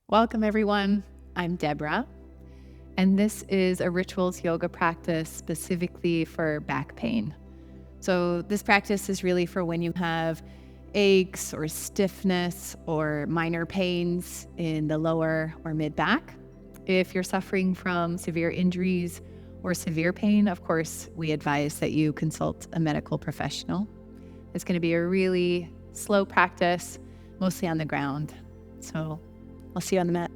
Welcome, everyone. I'm Deborah, and this is a rituals yoga practice specifically for back pain. So, this practice is really for when you have aches or stiffness or minor pains in the lower or mid back. If you're suffering from severe injuries or severe pain, of course, we advise that you consult a medical professional. It's going to be a really slow practice, mostly on the ground. So, I'll see you on the mat.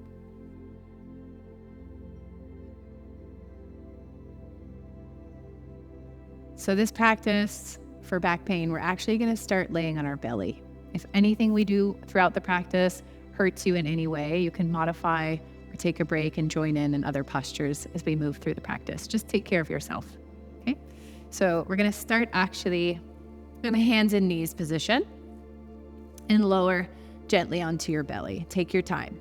So this practice for back pain, we're actually going to start laying on our belly. If anything we do throughout the practice hurts you in any way, you can modify or take a break and join in other postures as we move through the practice. Just take care of yourself. Okay. So we're going to start actually in a hands and knees position and lower gently onto your belly. Take your time.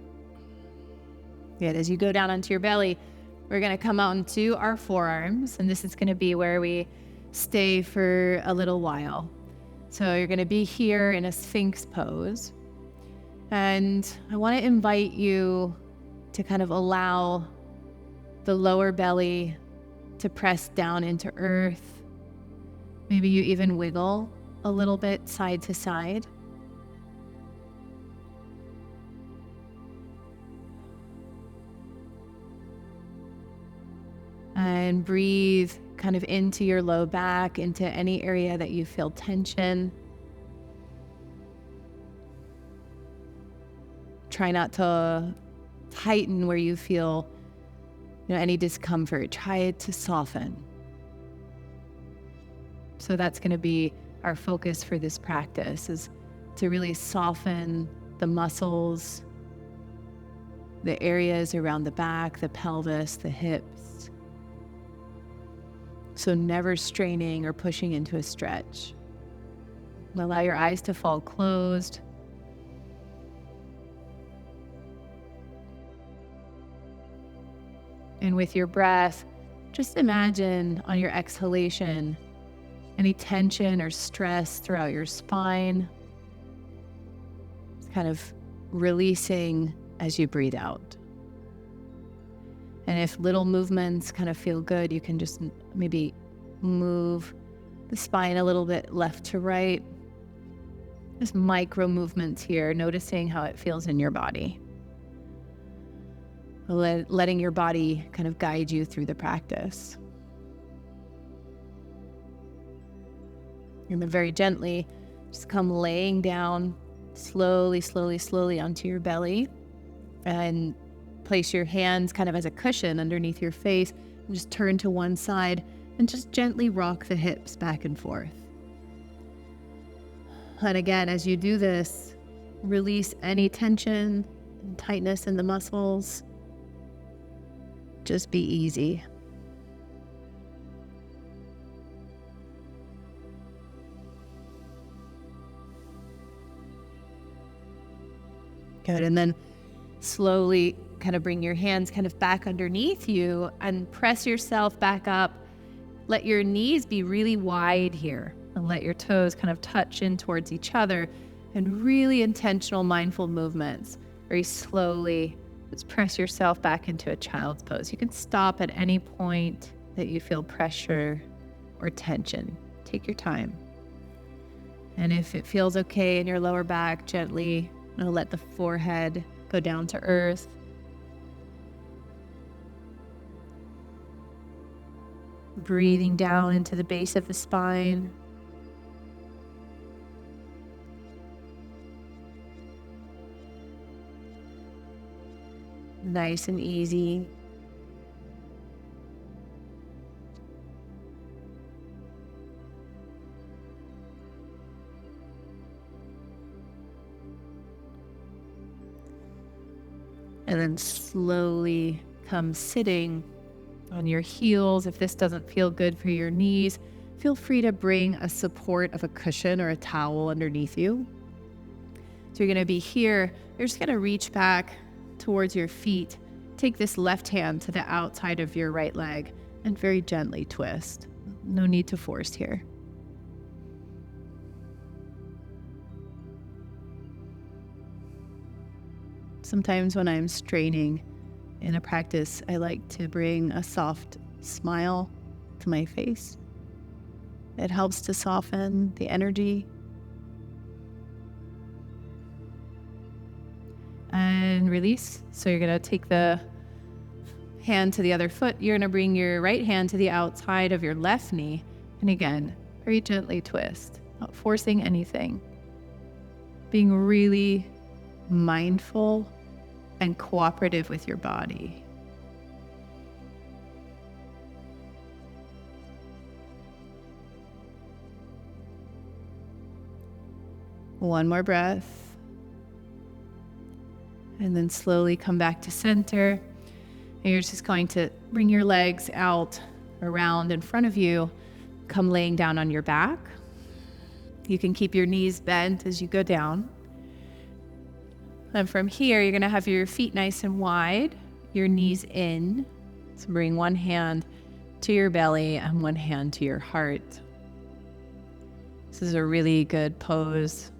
Good. As you go down onto your belly, we're going to come onto our forearms, and this is going to be where we stay for a little while. So you're going to be here in a sphynx pose. And I want to invite you to kind of allow the lower belly to press down into earth. Maybe you even wiggle a little bit side to side. And breathe kind of into your low back, into any area that you feel tension. Try not to tighten where you feel any discomfort. Try to soften. So that's going to be our focus for this practice, is to really soften the muscles, the areas around the back, the pelvis, the hips. So never straining or pushing into a stretch. Allow your eyes to fall closed. And with your breath, just imagine on your exhalation any tension or stress throughout your spine. It's kind of releasing as you breathe out. And if little movements kind of feel good, you can just maybe move the spine a little bit left to right. Just micro movements here, noticing how it feels in your body. Letting your body kind of guide you through the practice. And then very gently, just come laying down slowly, slowly, slowly onto your belly. And place your hands kind of as a cushion underneath your face, and just turn to one side and just gently rock the hips back and forth. And again, as you do this, release any tension and tightness in the muscles. Just be easy. Good. And then slowly kind of bring your hands kind of back underneath you and press yourself back up. Let your knees be really wide here, and let your toes kind of touch in towards each other, and really intentional mindful movements. Very slowly, let's press yourself back into a child's pose. You can stop at any point that you feel pressure or tension. Take your time. And if it feels okay in your lower back, gently let the forehead go down to earth. Breathing down into the base of the spine. Nice and easy. And then slowly come sitting on your heels. If this doesn't feel good for your knees, feel free to bring a support of a cushion or a towel underneath you. So you're going to be here. You're just going to reach back towards your feet. Take this left hand to the outside of your right leg and very gently twist. No need to force here. Sometimes when I'm straining in a practice, I like to bring a soft smile to my face. It helps to soften the energy. And release. So you're going to take the hand to the other foot. You're going to bring your right hand to the outside of your left knee. And again, very gently twist, not forcing anything. Being really mindful and cooperative with your body. One more breath. And then slowly come back to center. And you're just going to bring your legs out around in front of you. Come laying down on your back. You can keep your knees bent as you go down. And from here, you're going to have your feet nice and wide, your knees in. So bring one hand to your belly and one hand to your heart. This is a really good pose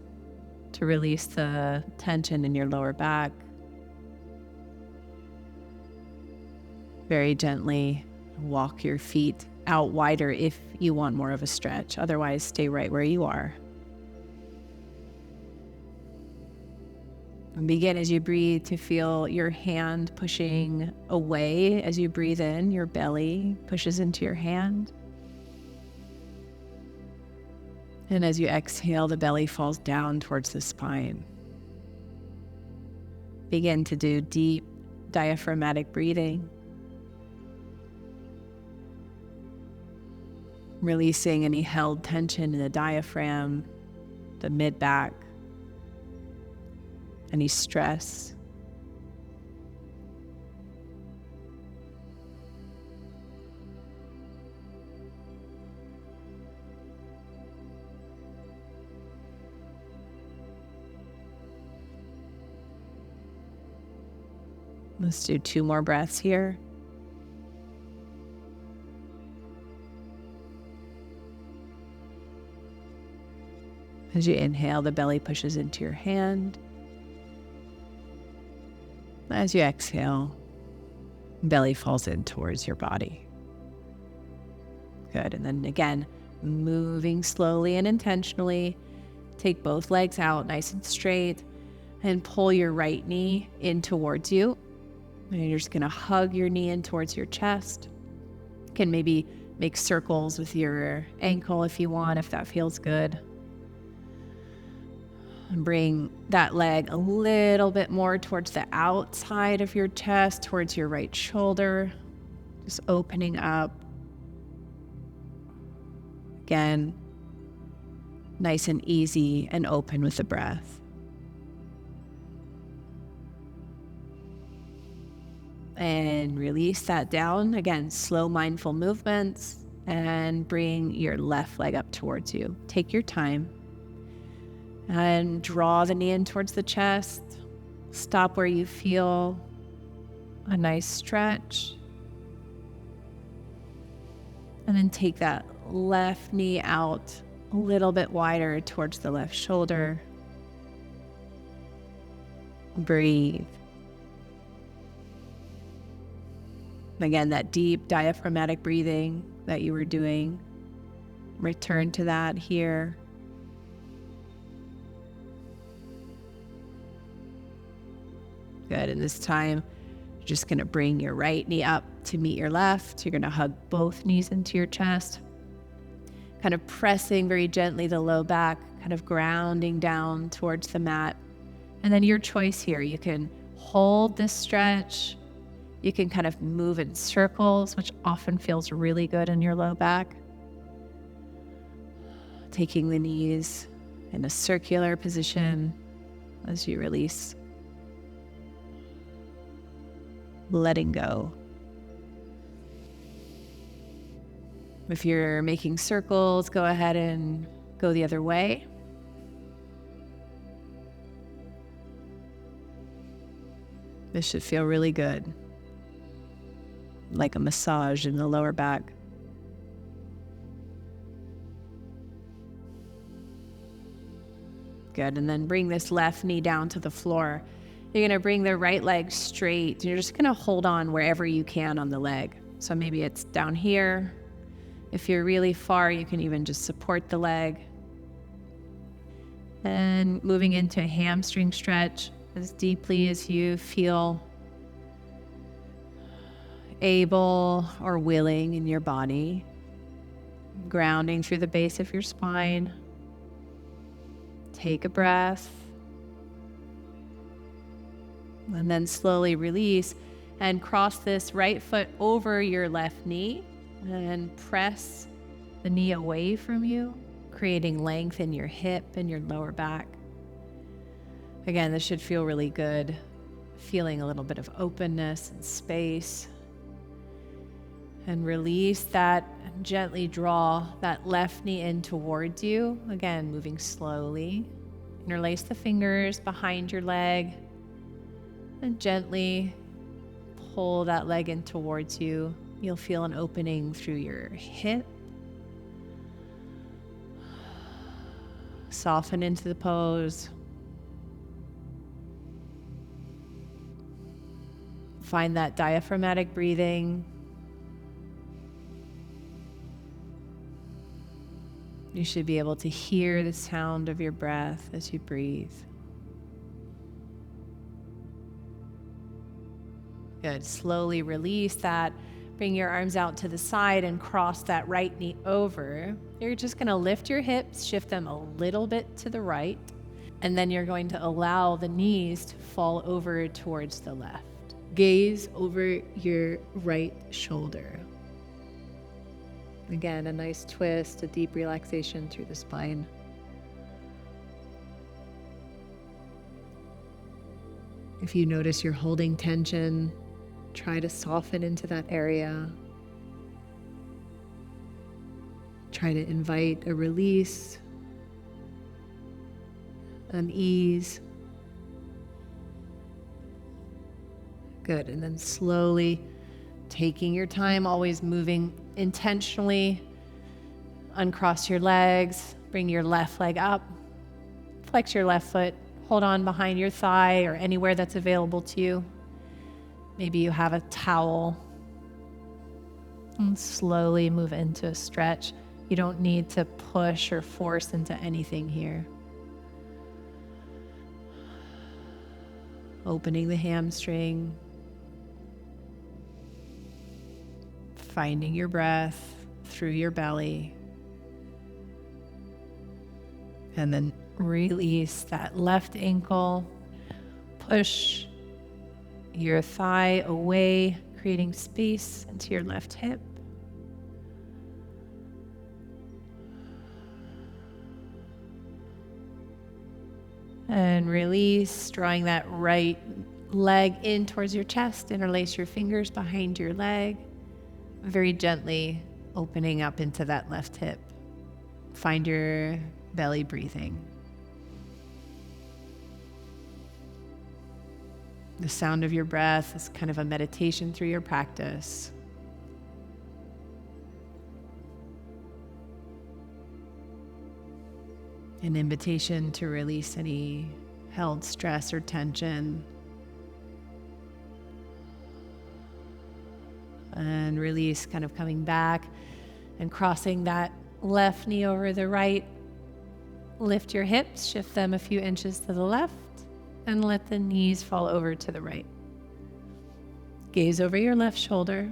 to release the tension in your lower back. Very gently walk your feet out wider if you want more of a stretch. Otherwise, stay right where you are. And begin as you breathe to feel your hand pushing away. As you breathe in, your belly pushes into your hand. And as you exhale, the belly falls down towards the spine. Begin to do deep diaphragmatic breathing. Releasing any held tension in the diaphragm, the mid-back, any stress. Let's do 2 more breaths here. As you inhale, the belly pushes into your hand. As you exhale, belly falls in towards your body. Good. And then again, moving slowly and intentionally, take both legs out nice and straight and pull your right knee in towards you. And you're just going to hug your knee in towards your chest. You can maybe make circles with your ankle if you want, if that feels good. And bring that leg a little bit more towards the outside of your chest, towards your right shoulder. Just opening up. Again, nice and easy and open with the breath. And release that down. Again, slow, mindful movements. And bring your left leg up towards you. Take your time. And draw the knee in towards the chest. Stop where you feel a nice stretch. And then take that left knee out a little bit wider towards the left shoulder. Breathe. Again, that deep diaphragmatic breathing that you were doing. Return to that here. Good. And this time, you're just going to bring your right knee up to meet your left. You're going to hug both knees into your chest. Kind of pressing very gently the low back, kind of grounding down towards the mat. And then your choice here, you can hold this stretch. You can kind of move in circles, which often feels really good in your low back. Taking the knees in a circular position as you release. Letting go. If you're making circles, go ahead and go the other way. This should feel really good. Like a massage in the lower back. Good. And then bring this left knee down to the floor You're going to bring the right leg straight. You're just going to hold on wherever you can on the leg. So maybe it's down here. If you're really far, you can even just support the leg. And moving into a hamstring stretch as deeply as you feel able or willing in your body. Grounding through the base of your spine. Take a breath. And then slowly release and cross this right foot over your left knee and press the knee away from you, creating length in your hip and your lower back. Again, this should feel really good, feeling a little bit of openness and space. And release that and gently draw that left knee in towards you. Again, moving slowly. Interlace the fingers behind your leg and gently pull that leg in towards you. You'll feel an opening through your hip. Soften into the pose. Find that diaphragmatic breathing. You should be able to hear the sound of your breath as you breathe. Good. Slowly release that. Bring your arms out to the side and cross that right knee over. You're just going to lift your hips, shift them a little bit to the right, and then you're going to allow the knees to fall over towards the left. Gaze over your right shoulder. Again, a nice twist, a deep relaxation through the spine. If you notice you're holding tension, try to soften into that area. Try to invite a release, an ease. Good, and then slowly taking your time, always moving intentionally. Uncross your legs, bring your left leg up, flex your left foot, hold on behind your thigh or anywhere that's available to you. Maybe you have a towel. And slowly move into a stretch. You don't need to push or force into anything here. Opening the hamstring. Finding your breath through your belly. And then release that left ankle. Push your thigh away, creating space into your left hip. And release, drawing that right leg in towards your chest. Interlace your fingers behind your leg. Very gently opening up into that left hip. Find your belly breathing. The sound of your breath is kind of a meditation through your practice. An invitation to release any held stress or tension. And release, kind of coming back and crossing that left knee over the right. Lift your hips, shift them a few inches to the left, and let the knees fall over to the right. Gaze over your left shoulder.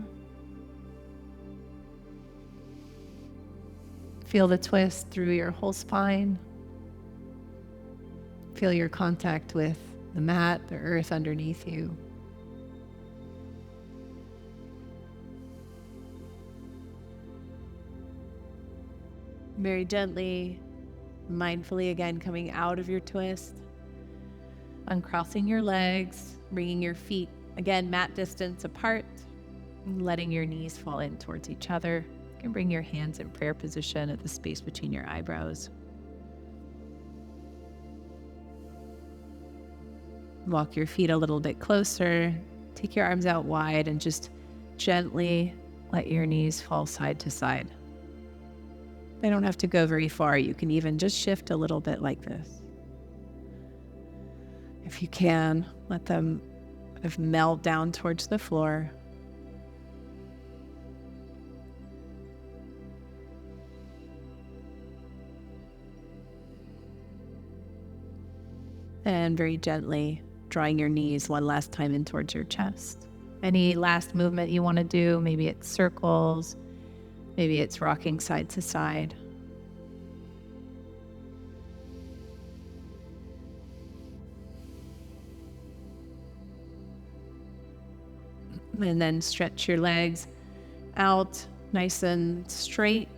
Feel the twist through your whole spine. Feel your contact with the mat, the earth underneath you. Very gently, mindfully again, coming out of your twist, uncrossing your legs, bringing your feet again mat distance apart, and letting your knees fall in towards each other. You can bring your hands in prayer position at the space between your eyebrows. Walk your feet a little bit closer. Take your arms out wide and just gently let your knees fall side to side. They don't have to go very far. You can even just shift a little bit like this. If you can, let them kind of melt down towards the floor. And very gently drawing your knees one last time in towards your chest. Any last movement you want to do, maybe it's circles, maybe it's rocking side to side. And then stretch your legs out nice and straight.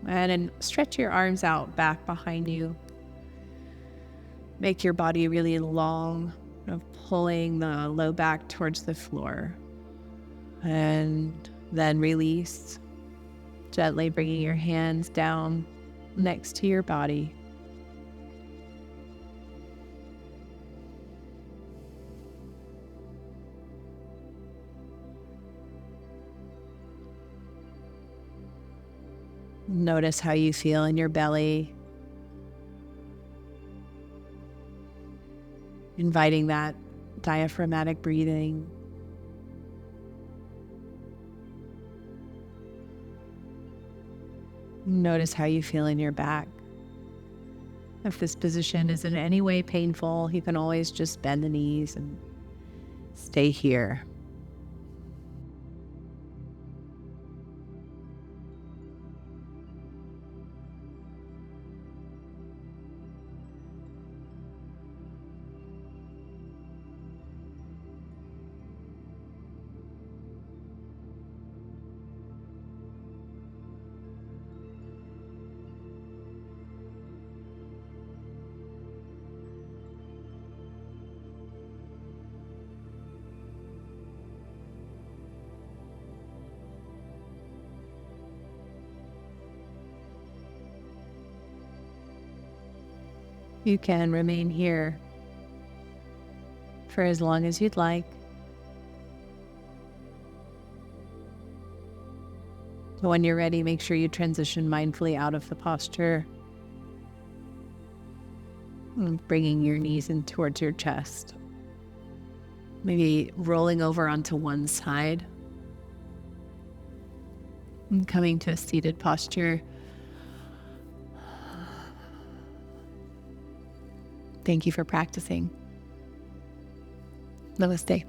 And then stretch your arms out back behind you. Make your body really long, kind of pulling the low back towards the floor. And then release, gently bringing your hands down next to your body. Notice how you feel in your belly. Inviting that diaphragmatic breathing. Notice how you feel in your back. If this position is in any way painful, you can always just bend the knees and stay here. You can remain here for as long as you'd like. When you're ready, make sure you transition mindfully out of the posture, bringing your knees in towards your chest. Maybe rolling over onto one side and coming to a seated posture. Thank you for practicing. Namaste.